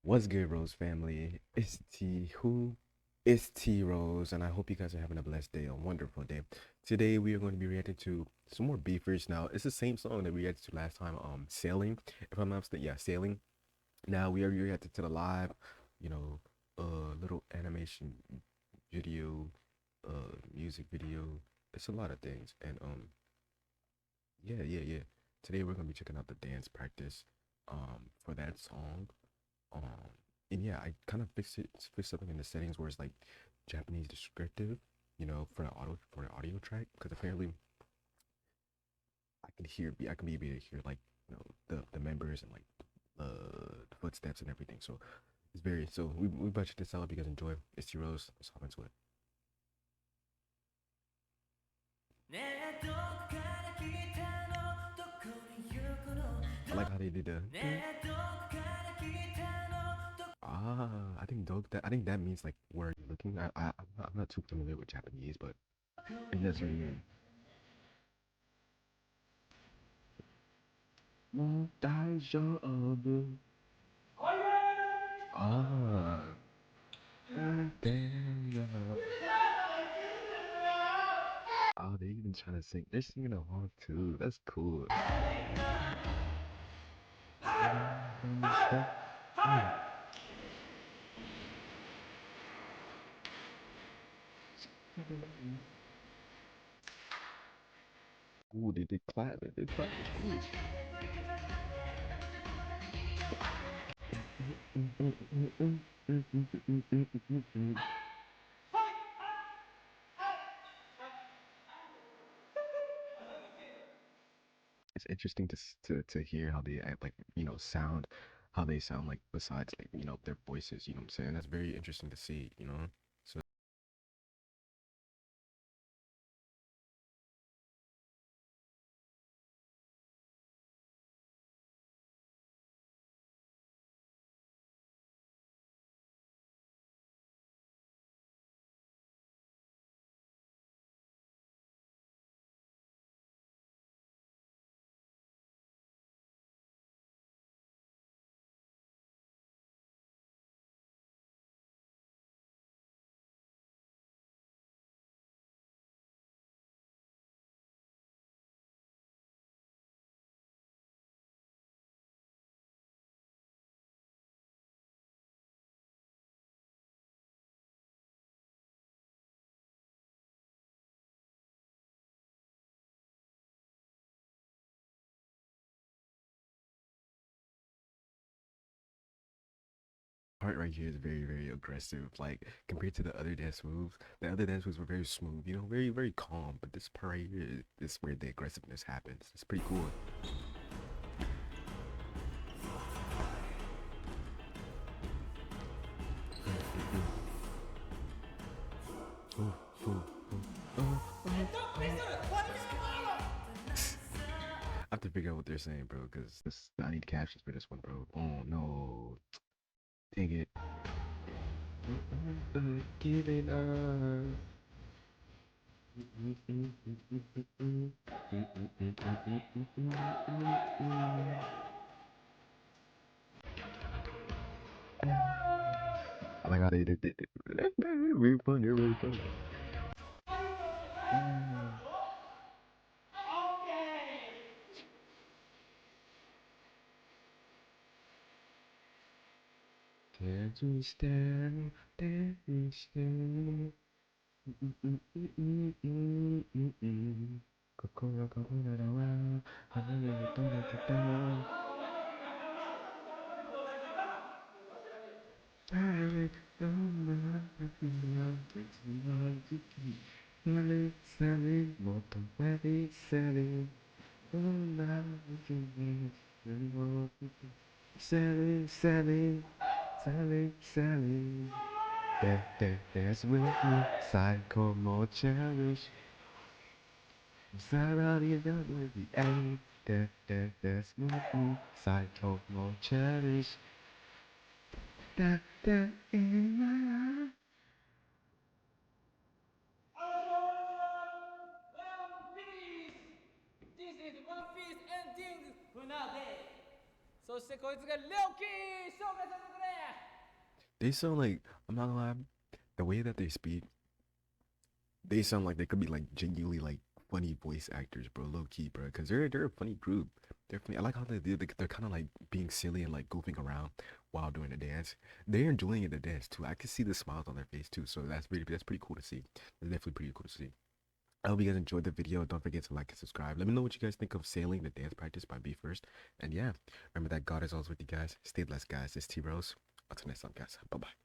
What's good, Rose family? It's T who? It's T Rose, and I hope you guys are having a blessed day, a wonderful day. Today we are going to be reacting to some more beefers. Now it's the same song that we reacted to last time, Sailing. If I'm not mistaken, yeah, Sailing. Now we are reacting to the live, you know, little animation video, music video. It's a lot of things, and yeah. Today we're gonna be checking out the dance practice, for that song. Um, and yeah, I kind of fixed something in the settings where it's like Japanese descriptive, for the audio track, because apparently I can be able to hear like the members and like the footsteps and everything. So it's very so we budget this out. If you guys enjoy, it's T Rose. Let's hop into it. I like how they did the I think that means like where are you looking. I'm not too familiar with Japanese, but it does mean Ah, damn. Oh, they even trying to sing. They're singing along too. That's cool. Ooh, they did clap. They did clap. It's interesting to hear how they act, like sound, how they sound like besides like their voices. You know what I'm saying? That's very interesting to see. So part right here is very aggressive. Like compared to the other dance moves, the other dance moves were very smooth. Very calm. But this part right here is where the aggressiveness happens. It's pretty cool. Ooh, ooh, I have to figure out what they're saying, bro, because this I need captions for this one, bro. Oh no, dang it. Giving up. Oh my god, they're really fun. They're really fun. Dare to stand, dare to stand. 心の中にあるいつもの時に慣れ去りもっと there's with me, psycho more cherish. Somebody done with the end. There's with me, psycho more cherish. That in my life. This is One Piece ending 船でそしてこいつが料金紹介させてくれ They sound like, I'm not gonna lie, the way that they speak, they sound like they could be like genuinely like funny voice actors, bro. Low key, bro. Cause they're a funny group. They're funny. I like how they're kind of like being silly and like goofing around while doing the dance. They're enjoying the dance too. I can see the smiles on their face too. So that's pretty cool to see. That's definitely pretty cool to see. I hope you guys enjoyed the video. Don't forget to like and subscribe. Let me know what you guys think of Sailing the Dance Practice by Be First. And yeah, remember that God is always with you guys. Stay blessed, guys. It's T Rose. Until next time, guys. Bye bye.